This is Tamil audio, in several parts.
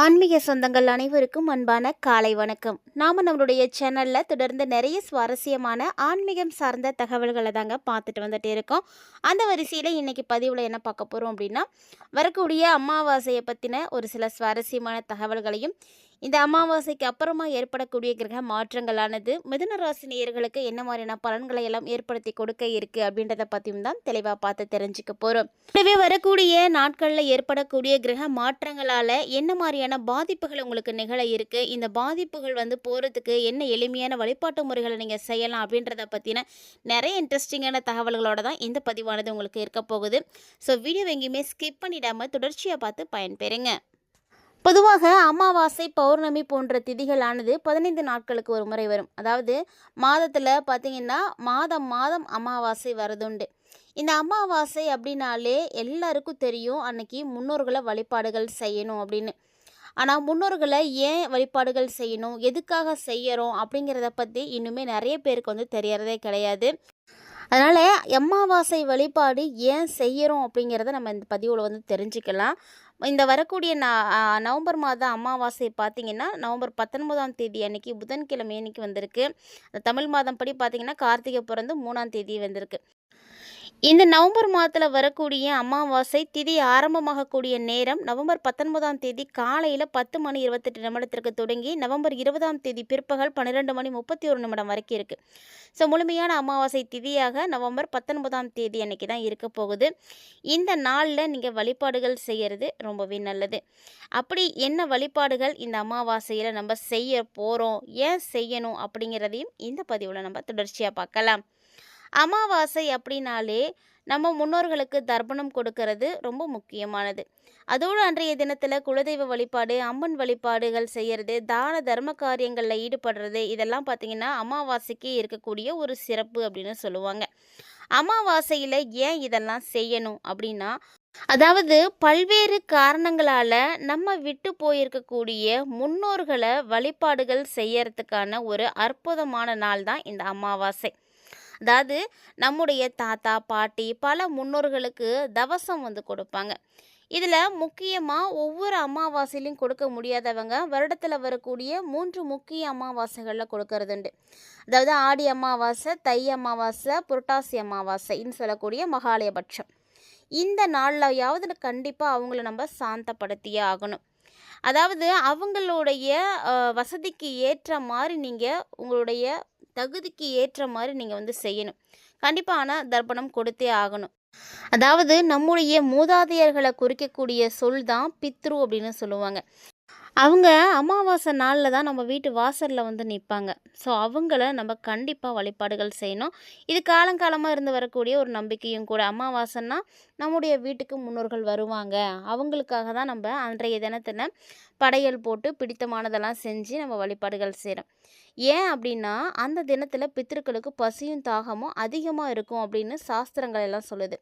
ஆன்மீக சொந்தங்கள் அனைவருக்கும் அன்பான காலை வணக்கம். நம்மளுடைய சேனலில் தொடர்ந்து நிறைய சுவாரஸ்யமான ஆன்மீகம் சார்ந்த தகவல்களை தாங்க பார்த்துட்டு வந்துட்டு இருக்கோம். அந்த வரிசையில் இன்றைக்கி பதிவில் என்ன பார்க்க போகிறோம் அப்படின்னா, வரக்கூடிய அமாவாசையை பற்றின ஒரு சில சுவாரஸ்யமான தகவல்களையும், இந்த அமாவாசைக்கு அப்புறமா ஏற்படக்கூடிய கிரக மாற்றங்களானது மிதுன ராசி நேயர்களுக்கு என்ன மாதிரியான பலன்களை எல்லாம் ஏற்படுத்தி கொடுக்க இருக்குது அப்படின்றத பற்றியும் தான் தெளிவாக பார்த்து தெரிஞ்சுக்க போகிறோம். எனவே வரக்கூடிய நாட்களில் ஏற்படக்கூடிய கிரக மாற்றங்களால் என்ன மாதிரியான பாதிப்புகள் உங்களுக்கு நிகழ இருக்குது, இந்த பாதிப்புகள் போகிறதுக்கு என்ன எளிமையான வழிபாட்டு முறைகளை நீங்கள் செய்யலாம் அப்படின்றத பற்றின நிறைய இன்ட்ரெஸ்டிங்கான தகவல்களோட தான் இந்த பதிவானது உங்களுக்கு இருக்க போகுது. ஸோ வீடியோ எங்கேயுமே ஸ்கிப் பண்ணிடாமல் தொடர்ச்சியாக பார்த்து பயன்பெறுங்க. பொதுவாக அமாவாசை, பௌர்ணமி போன்ற திதிகளானது 15 நாட்களுக்கு ஒரு முறை வரும். அதாவது மாதத்தில் பார்த்திங்கன்னா மாதம் மாதம் அமாவாசை வரதுண்டு. இந்த அமாவாசை அப்படின்னாலே எல்லாருக்கும் தெரியும், அன்னைக்கு முன்னோர்களை வழிபாடுகள் செய்யணும் அப்படின்னு. ஆனால் முன்னோர்களை ஏன் வழிபாடுகள் செய்யணும், எதுக்காக செய்யறோம் அப்படிங்கிறத பற்றி இன்னுமே நிறைய பேருக்கு தெரியறதே கிடையாது. அதனால் அமாவாசை வழிபாடு ஏன் செய்கிறோம் அப்படிங்கிறத நம்ம இந்த பதிவில் தெரிஞ்சுக்கலாம். இந்த வரக்கூடிய நவம்பர் மாதம் அமாவாசை பார்த்திங்கன்னா நவம்பர் 19ஆம் தேதி அன்றைக்கி புதன்கிழமை அன்றைக்கி வந்திருக்கு. தமிழ் மாதம் படி பார்த்திங்கன்னா கார்த்திகை பிறந்து 3ஆம் தேதி வந்திருக்கு. இந்த நவம்பர் மாதத்தில் வரக்கூடிய அமாவாசை திதி ஆரம்பமாகக்கூடிய நேரம் நவம்பர் 19ஆம் தேதி காலையில் 10:28 தொடங்கி நவம்பர் 20ஆம் தேதி பிற்பகல் 12:31 வரைக்கும் இருக்குது. ஸோ முழுமையான அமாவாசை திதியாக நவம்பர் 19ஆம் தேதி அன்றைக்கி தான் இருக்க போகுது. இந்த நாளில் நீங்கள் வழிபாடுகள் செய்கிறது ரொம்பவே நல்லது. அப்படி என்ன வழிபாடுகள் இந்த அமாவாசையில் நம்ம செய்ய போகிறோம், ஏன் செய்யணும் அப்படிங்கிறதையும் இந்த பதிவில் நம்ம தொடர்ச்சியாக பார்க்கலாம். அமாவாசை அப்படின்னாலே நம்ம முன்னோர்களுக்கு தர்ப்பணம் கொடுக்கறது ரொம்ப முக்கியமானது. அதோடு அன்றைய தினத்தில் குலதெய்வ வழிபாடு, அம்மன் வழிபாடுகள் செய்கிறது, தான தர்ம காரியங்களில் ஈடுபடுறது, இதெல்லாம் பார்த்திங்கன்னா அமாவாசைக்கு இருக்கக்கூடிய ஒரு சிறப்பு அப்படின்னு சொல்லுவாங்க. அமாவாசையில் ஏன் இதெல்லாம் செய்யணும் அப்படின்னா, அதாவது பல்வேறு காரணங்களால் நம்ம விட்டு போயிருக்கக்கூடிய முன்னோர்களை வழிபாடுகள் செய்யறதுக்கான ஒரு அற்புதமான நாள் தான் இந்த அமாவாசை. அதாவது நம்முடைய தாத்தா பாட்டி பல முன்னோர்களுக்கு தவசம் கொடுப்பாங்க. இதில் முக்கியமாக ஒவ்வொரு அமாவாசையிலையும் கொடுக்க முடியாதவங்க வருடத்தில் வரக்கூடிய 3 முக்கிய அமாவாசைகளில் கொடுக்கறதுண்டு. அதாவது ஆடி அமாவாசை, தை அமாவாசை, புரட்டாசி அமாவாசைன்னு சொல்லக்கூடிய மகாலயபட்சம். இந்த நாளிலையாவது கண்டிப்பாக அவங்கள நம்ம சாந்தப்படுத்தியே ஆகணும். அதாவது அவங்களுடைய வசதிக்கு ஏற்ற மாதிரி நீங்கள் உங்களுடைய தகுதிக்கு ஏற்ற மாதிரி நீங்கள் செய்யணும். கண்டிப்பான தர்ப்பணம் கொடுத்தே ஆகணும். அதாவது நம்முடைய மூதாதையர்களை குறிக்கக்கூடிய சொல் தான் பித்ரு அப்படின்னு சொல்லுவாங்க. அவங்க அமாவாசை நாளில் தான் நம்ம வீட்டு வாசலில் நிற்பாங்க. ஸோ அவங்கள நம்ம கண்டிப்பாக வழிபாடுகள் செய்யணும். இது காலங்காலமாக இருந்து வரக்கூடிய ஒரு நம்பிக்கையும் கூட. அமாவாசைன்னா நம்முடைய வீட்டுக்கு முன்னோர்கள் வருவாங்க, அவங்களுக்காக தான் நம்ம அன்றைய தினத்தில் படையல் போட்டு பிடித்தமானதெல்லாம் செஞ்சு நம்ம வழிபாடுகள் செய்கிறோம். ஏன் அப்படின்னா அந்த தினத்தில் பித்திருக்களுக்கு பசியும் தாகமும் அதிகமாக இருக்கும் அப்படின்னு சாஸ்திரங்கள் எல்லாம் சொல்லுது.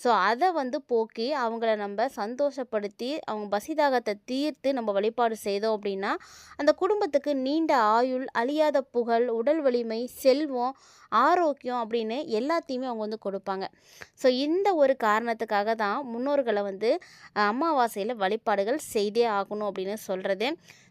ஸோ அதை போக்கி அவங்கள நம்ம சந்தோஷப்படுத்தி அவங்க பசிதாகத்தை தீர்த்து நம்ம வழிபாடு செய்தோம் அப்படின்னா அந்த குடும்பத்துக்கு நீண்ட ஆயுள், அழியாத புகழ், உடல் வலிமை, செல்வம், ஆரோக்கியம் அப்படின்னு எல்லாத்தையுமே அவங்க கொடுப்பாங்க. ஸோ இந்த ஒரு காரணத்துக்காக தான் முன்னோர்களை அமாவாசையில் வழிபாடுகள் செய்தே ஆகணும் அப்படின்னு சொல்கிறது.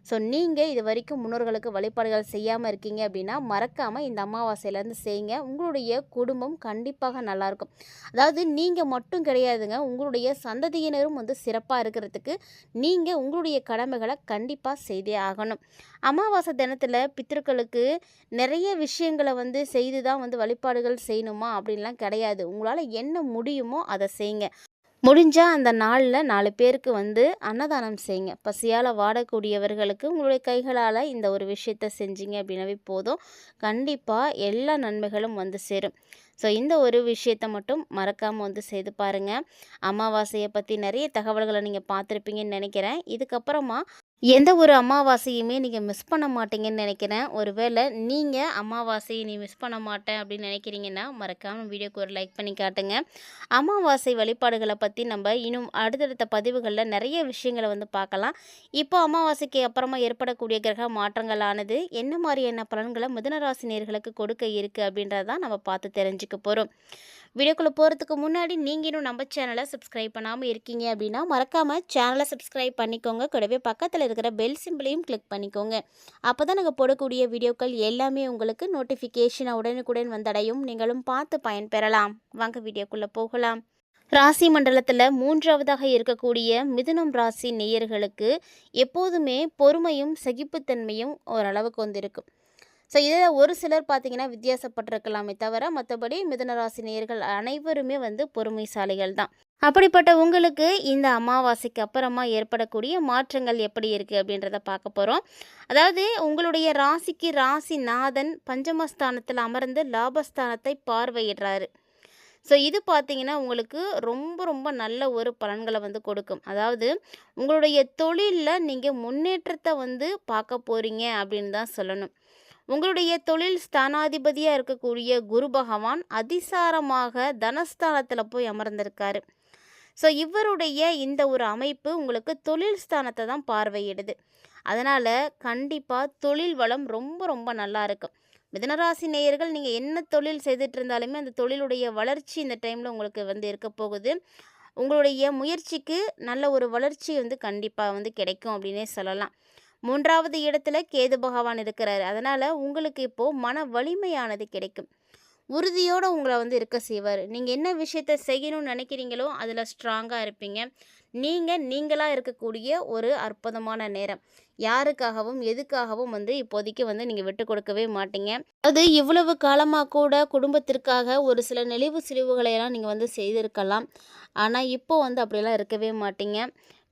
ஸோ நீங்கள் இது வரைக்கும் முன்னோர்களுக்கு வழிபாடுகள் செய்யாமல் இருக்கீங்க அப்படின்னா மறக்காமல் இந்த அமாவாசையிலேருந்து செய்யுங்க. உங்களுடைய குடும்பம் கண்டிப்பாக நல்லாயிருக்கும். அதாவது நீங்கள் மட்டும் கிடையாதுங்க, உங்களுடைய சந்ததியினரும் சிறப்பாக இருக்கிறதுக்கு நீங்கள் உங்களுடைய கடமைகளை கண்டிப்பாக செய்தே ஆகணும். அமாவாசை தினத்தில் பித்திருக்களுக்கு நிறைய விஷயங்களை செய்து தான் வழிபாடுகள் செய்யணுமா அப்படின்லாம் கிடையாது. உங்களால் என்ன முடியுமோ அதை செய்யுங்க. முடிஞ்சால் அந்த நாளில் 4 பேருக்கு அன்னதானம் செய்யுங்க. பசியால் வாடக்கூடியவர்களுக்கு உங்களுடைய கைகளால் இந்த ஒரு விஷயத்தை செஞ்சீங்க அப்படின்னாவே போதும். கண்டிப்பாக எல்லா நன்மைகளும் சேரும். ஸோ இந்த ஒரு விஷயத்தை மட்டும் மறக்காமல் செய்து பாருங்கள். அமாவாசையை பற்றி நிறைய தகவல்களை நீங்கள் பார்த்துருப்பீங்கன்னு நினைக்கிறேன். இதுக்கப்புறமா எந்த ஒரு அமாவாசையுமே நீங்கள் மிஸ் பண்ண மாட்டீங்கன்னு நினைக்கிறேன். ஒருவேளை நீங்கள் அமாவாசையை நீ மிஸ் பண்ண மாட்டேன் அப்படின்னு நினைக்கிறீங்கன்னா மறக்காமல் வீடியோக்கு ஒரு லைக் பண்ணி காட்டுங்க. அமாவாசை வழிபாடுகளை பற்றி நம்ம இன்னும் அடுத்தடுத்த பதிவுகளில் நிறைய விஷயங்களை பார்க்கலாம். இப்போ அமாவாசைக்கு அப்புறமா ஏற்படக்கூடிய கிரக மாற்றங்களானது என்ன மாதிரியான பலன்களை மிதுன ராசி நேயர்களுக்கு கொடுக்க இருக்குது அப்படின்றதான் நம்ம பார்த்து தெரிஞ்சுக்க போகிறோம். வீடியோக்குள்ளே போகிறதுக்கு முன்னாடி நீங்கள் இன்னும் நம்ம சேனலை சப்ஸ்கிரைப் பண்ணாமல் இருக்கீங்க அப்படின்னா மறக்காமல் சேனலை சப்ஸ்கிரைப் பண்ணிக்கோங்க. கூடவே பக்கத்தில் இருக்கிற பெல் சிம்பிளையும் கிளிக் பண்ணிக்கோங்க. அப்போ தான் நாங்கள் போடக்கூடிய வீடியோக்கள் எல்லாமே உங்களுக்கு நோட்டிஃபிகேஷனை உடனுக்குடன் வந்தடையும். நீங்களும் பார்த்து பயன்பெறலாம். வாங்க வீடியோக்குள்ளே போகலாம். ராசி மண்டலத்தில் மூன்றாவதாக இருக்கக்கூடிய மிதுனம் ராசி நேயர்களுக்கு எப்போதுமே பொறுமையும் சகிப்புத்தன்மையும் ஓரளவுக்கு வந்து இருக்கும். ஸோ இதில் ஒரு சிலர் பார்த்தீங்கன்னா வித்தியாசப்பட்டிருக்கலாமே தவிர மற்றபடி மிதுன ராசி நேயர்கள் அனைவருமே வந்து பொறுமைசாலிகள் தான். அப்படிப்பட்ட உங்களுக்கு இந்த அமாவாசைக்கு அப்புறமா ஏற்படக்கூடிய மாற்றங்கள் எப்படி இருக்குது அப்படின்றத பார்க்க போகிறோம். அதாவது உங்களுடைய ராசிக்கு ராசி நாதன் பஞ்சமஸ்தானத்தில் அமர்ந்து லாபஸ்தானத்தை பார்வையிடுறாரு. ஸோ இது பார்த்தீங்கன்னா உங்களுக்கு ரொம்ப ரொம்ப நல்ல ஒரு பலன்களை வந்து கொடுக்கும். அதாவது உங்களுடைய தொழிலில் நீங்கள் முன்னேற்றத்தை வந்து பார்க்க போகிறீங்க அப்படின்னு தான் சொல்லணும். உங்களுடைய தொழில் ஸ்தானாதிபதியாக இருக்கக்கூடிய குரு பகவான் அதிசாரமாக தனஸ்தானத்தில் போய் அமர்ந்திருக்காரு. ஸோ இவருடைய இந்த ஒரு அமைப்பு உங்களுக்கு தொழில் ஸ்தானத்தை தான் பார்வையிடுது. அதனால் கண்டிப்பாக தொழில் வளம் ரொம்ப ரொம்ப நல்லா இருக்கும். மிதனராசி நேயர்கள் நீங்கள் என்ன தொழில் செய்துட்டு இருந்தாலுமே அந்த தொழிலுடைய வளர்ச்சி இந்த டைமில் உங்களுக்கு வந்து இருக்க போகுது. உங்களுடைய முயற்சிக்கு நல்ல ஒரு வளர்ச்சி வந்து கண்டிப்பாக வந்து கிடைக்கும் அப்படின்னே சொல்லலாம். 3வது இடத்துல கேது பகவான் இருக்கிறாரு. அதனால் உங்களுக்கு இப்போது மன வலிமையானது கிடைக்கும். உறுதியோடு உங்களை வந்து இருக்க செய்வார். நீங்கள் என்ன விஷயத்தை செய்யணும்னு நினைக்கிறீங்களோ அதில் ஸ்ட்ராங்காக இருப்பீங்க. நீங்களாக இருக்கக்கூடிய ஒரு அற்புதமான நேரம். யாருக்காகவும் எதுக்காகவும் வந்து இப்போதைக்கு வந்து நீங்கள் விட்டு கொடுக்கவே மாட்டீங்க. அது இவ்வளவு காலமாக கூட குடும்பத்திற்காக ஒரு சில நெளிவு சுழிவுகளையெல்லாம் நீங்கள் வந்து செய்திருக்கலாம். ஆனால் இப்போ வந்து அப்படியெல்லாம் இருக்கவே மாட்டீங்க.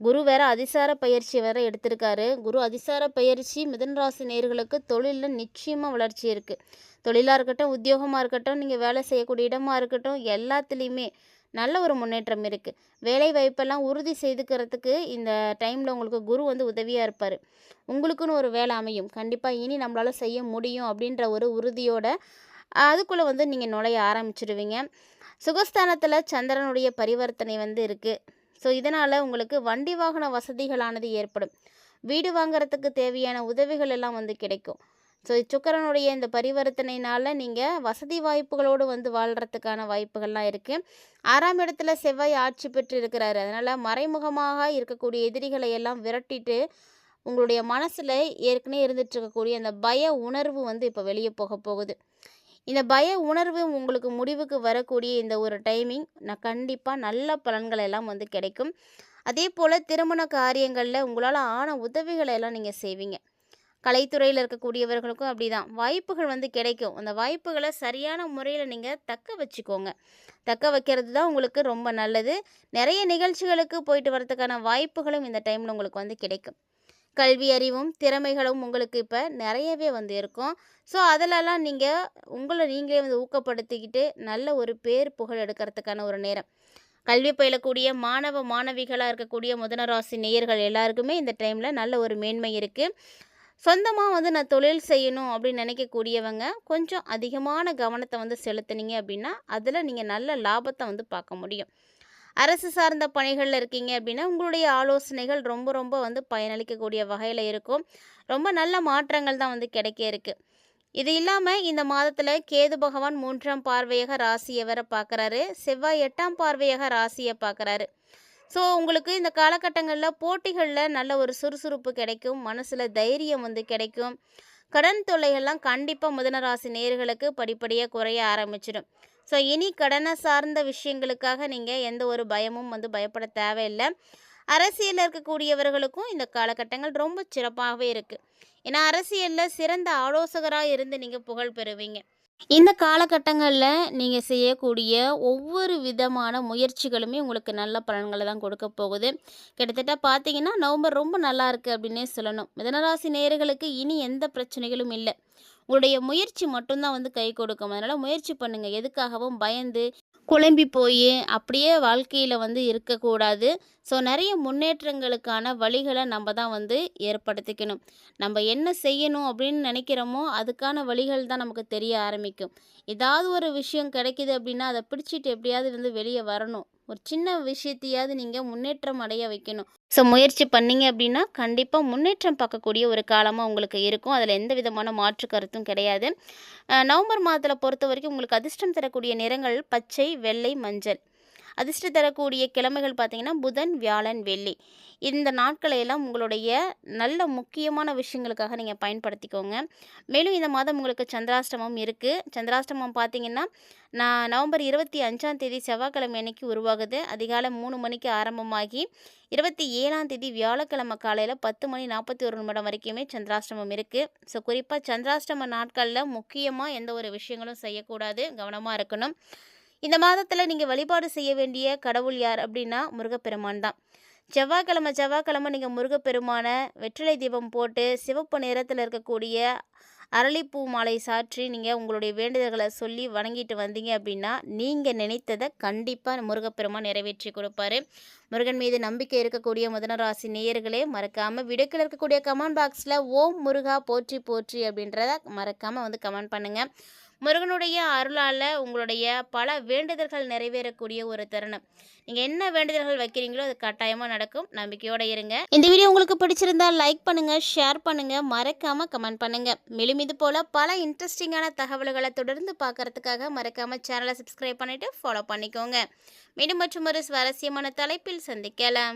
குரு வேற அதிசார பயிற்சி வேற எடுத்திருக்காரு. குரு அதிசார பயிற்சி மிதுனராசி நேயர்களுக்கு தொழிலில் நிச்சயமாக வளர்ச்சி இருக்குது. தொழிலாக இருக்கட்டும், உத்தியோகமாக இருக்கட்டும், நீங்கள் வேலை செய்யக்கூடிய இடமா இருக்கட்டும், எல்லாத்துலேயுமே நல்ல ஒரு முன்னேற்றம் இருக்குது. வேலை வாய்ப்பெல்லாம் உறுதி செய்துக்கிறதுக்கு இந்த டைமில் உங்களுக்கு குரு வந்து உதவியாக இருப்பார். உங்களுக்குன்னு ஒரு வேலை அமையும். கண்டிப்பாக இனி நம்மளால் செய்ய முடியும் அப்படின்ற ஒரு உறுதியோட அதுக்குள்ளே வந்து நீங்கள் நுழைய ஆரம்பிச்சிடுவீங்க. சுகஸ்தானத்தில் சந்திரனுடைய பரிவர்த்தனை வந்து இருக்குது. ஸோ இதனால் உங்களுக்கு வண்டி வாகன வசதிகளானது ஏற்படும். வீடு வாங்குறதுக்கு தேவையான உதவிகள் எல்லாம் வந்து கிடைக்கும். ஸோ சுக்கிரனுடைய இந்த பரிவர்த்தனையினால் நீங்கள் வசதி வாய்ப்புகளோடு வந்து வாழ்கிறதுக்கான வாய்ப்புகள்லாம் இருக்குது. 6ஆம் இடத்துல செவ்வாய் ஆட்சி பெற்று இருக்கிறாரு. அதனால் மறைமுகமாக இருக்கக்கூடிய எதிரிகளை எல்லாம் விரட்டிட்டு உங்களுடைய மனசில் ஏற்கனவே இருந்துட்டு இருக்கக்கூடிய அந்த பய உணர்வு வந்து இப்போ வெளியே போக போகுது. இந்த பய உணர்வு உங்களுக்கு முடிவுக்கு வரக்கூடிய இந்த ஒரு டைமிங் கண்டிப்பாக நல்ல பலன்கள் எல்லாம் வந்து கிடைக்கும். அதே போல் திருமண காரியங்களில் உங்களால் ஆன உதவிகளை எல்லாம் நீங்கள் செய்வீங்க. கலைத்துறையில் இருக்கக்கூடியவர்களுக்கும் அப்படி தான் வாய்ப்புகள் வந்து கிடைக்கும். அந்த வாய்ப்புகளை சரியான முறையில் நீங்கள் தக்க வச்சுக்கோங்க. தக்க வைக்கிறது தான் உங்களுக்கு ரொம்ப நல்லது. நிறைய நிகழ்ச்சிகளுக்கு போயிட்டு வரதுக்கான வாய்ப்புகளும் இந்த டைமில் உங்களுக்கு வந்து கிடைக்கும். கல்வி அறிவும் திறமைகளும் உங்களுக்கு இப்போ நிறையவே வந்து இருக்கும். ஸோ அதிலெல்லாம் நீங்கள் உங்களை நீங்களே வந்து ஊக்கப்படுத்திக்கிட்டு நல்ல ஒரு பேர் புகழ் எடுக்கிறதுக்கான ஒரு நேரம். கல்வி பயிலக்கூடிய மாணவ மாணவிகளாக இருக்கக்கூடிய மிதுனராசி நேயர்கள் எல்லாருக்குமே இந்த டைமில் நல்ல ஒரு மேன்மை இருக்குது. சொந்தமாக வந்து நான் தொழில் செய்யணும் அப்படின்னு நினைக்கக்கூடியவங்க கொஞ்சம் அதிகமான கவனத்தை வந்து செலுத்துனீங்க அப்படின்னா அதில் நீங்கள் நல்ல லாபத்தை வந்து பார்க்க முடியும். அரசு சார்ந்த பணிகளில் இருக்கீங்க அப்படின்னா உங்களுடைய ஆலோசனைகள் ரொம்ப ரொம்ப வந்து பயனளிக்கக்கூடிய வகையில் இருக்கும். ரொம்ப நல்ல மாற்றங்கள் தான் வந்து கிடைக்க இருக்குது. இது இல்லாமல் இந்த மாதத்தில் கேது பகவான் 3ஆம் பார்வையாக ராசியை வர பார்க்குறாரு. செவ்வாய் 8ஆம் பார்வையாக ராசியை பார்க்குறாரு. ஸோ உங்களுக்கு இந்த காலகட்டங்களில் போட்டிகளில் நல்ல ஒரு சுறுசுறுப்பு கிடைக்கும். மனசில் தைரியம் வந்து கிடைக்கும். கடன் தொல்லைகள்லாம் கண்டிப்பாக மிதுனராசி நேயர்களுக்கு படிப்படியாக குறைய ஆரம்பிச்சிடும். ஸோ இனி கடனை சார்ந்த விஷயங்களுக்காக நீங்கள் எந்த ஒரு பயமும் வந்து பயப்பட தேவையில்லை. அரசியலில் இருக்கக்கூடியவர்களுக்கும் இந்த காலகட்டங்கள் ரொம்ப சிறப்பாகவே இருக்குது. ஏன்னா அரசியலில் சிறந்த ஆலோசகராக இருந்து நீங்கள் புகழ் பெறுவீங்க. இந்த காலகட்டங்களில் நீங்கள் செய்யக்கூடிய ஒவ்வொரு விதமான முயற்சிகளுமே உங்களுக்கு நல்ல பலன்களை தான் கொடுக்க போகுது. கிட்டத்தட்ட பார்த்தீங்கன்னா நவம்பர் ரொம்ப நல்லா இருக்குது அப்படின்னே சொல்லணும். மிதனராசி நேயர்களுக்கு இனி எந்த பிரச்சனைகளும் இல்லை. உங்களுடைய முயற்சி மட்டும்தான் வந்து கை கொடுக்கும். அதனால் முயற்சி பண்ணுங்கள். எதுக்காகவும் பயந்து குழம்பி போய் அப்படியே வாழ்க்கையில் வந்து இருக்கக்கூடாது. ஸோ நிறைய முன்னேற்றங்களுக்கான வழிகளை நம்ம தான் வந்து ஏற்படுத்திக்கணும். நம்ம என்ன செய்யணும் அப்படின்னு நினைக்கிறோமோ அதுக்கான வழிகள் தான் நமக்கு தெரிய ஆரம்பிக்கும். ஏதாவது ஒரு விஷயம் கிடைக்கிது அப்படின்னா அதை பிடிச்சிட்டு எப்படியாவது வந்து வெளியே வரணும். ஒரு சின்ன விஷயத்தையாவது நீங்கள் முன்னேற்றம் அடைய வைக்கணும். ஸோ முயற்சி பண்ணீங்க அப்படின்னா கண்டிப்பாக முன்னேற்றம் பார்க்கக்கூடிய ஒரு காலமாக உங்களுக்கு இருக்கும். அதில் எந்த விதமான மாற்று கருத்தும் கிடையாது. நவம்பர் மாதத்தில் பொறுத்த வரைக்கும் உங்களுக்கு அதிர்ஷ்டம் தரக்கூடிய நிறங்கள் பச்சை, வெள்ளை, மஞ்சள். அதிர்ஷ்டம் தரக்கூடிய கிழமைகள் பார்த்தீங்கன்னா புதன், வியாழன், வெள்ளி. இந்த நாட்களை எல்லாம் உங்களுடைய நல்ல முக்கியமான விஷயங்களுக்காக நீங்கள் பயன்படுத்திக்கோங்க. மேலும் இந்த மாதம் உங்களுக்கு சந்திராஷ்டமம் இருக்குது. சந்திராஷ்டமம் பார்த்தீங்கன்னா நவம்பர் 25ஆம் தேதி செவ்வாய்க்கிழமை அன்னைக்கு உருவாகுது. அதிகாலை 3 மணிக்கு ஆரம்பமாகி 27ஆம் தேதி வியாழக்கிழமை காலையில் 10:41 வரைக்குமே சந்திராஷ்டமம் இருக்குது. ஸோ குறிப்பாக சந்திராஷ்டம நாட்களில் முக்கியமாக எந்த ஒரு விஷயங்களும் செய்யக்கூடாது, கவனமாக இருக்கணும். இந்த மாதத்தில் நீங்கள் வழிபாடு செய்ய வேண்டிய கடவுள் யார் அப்படின்னா முருகப்பெருமான் தான். செவ்வாய்க்கிழமை நீங்கள் முருகப்பெருமானை வெற்றிலை தீபம் போட்டு சிவப்பு நிறத்தில் இருக்கக்கூடிய அரளிப்பூ மாலை சாற்றி நீங்கள் உங்களுடைய வேண்டுதல்களை சொல்லி வணங்கிட்டு வந்தீங்க அப்படின்னா நீங்கள் நினைத்ததை கண்டிப்பாக முருகப்பெருமான் நிறைவேற்றி கொடுப்பாரு. முருகன் மீது நம்பிக்கை இருக்கக்கூடிய மிதுனராசி நேயர்களே, மறக்காமல் வீடியோக்கில் இருக்கக்கூடிய கமெண்ட் பாக்ஸில் ஓம் முருகா போற்றி போற்றி அப்படின்றத மறக்காமல் கமெண்ட் பண்ணுங்கள். முருகனுடைய அருளால் உங்களுடைய பல வேண்டுதல்கள் நிறைவேறக்கூடிய ஒரு தருணம். நீங்கள் என்ன வேண்டுதல்கள் வைக்கிறீங்களோ அது கட்டாயமாக நடக்கும். நம்பிக்கையோடு இருங்க. இந்த வீடியோ உங்களுக்கு பிடிச்சிருந்தா லைக் பண்ணுங்கள், ஷேர் பண்ணுங்கள், மறக்காமல் கமெண்ட் பண்ணுங்கள். மேலும் இது போல் பல இன்ட்ரெஸ்டிங்கான தகவல்களை தொடர்ந்து பார்க்குறதுக்காக மறக்காமல் சேனலை சப்ஸ்கிரைப் பண்ணிவிட்டு ஃபாலோ பண்ணிக்கோங்க. மீண்டும் மற்றும் ஒரு சுவாரஸ்யமான தலைப்பில் சந்திக்கலாம்.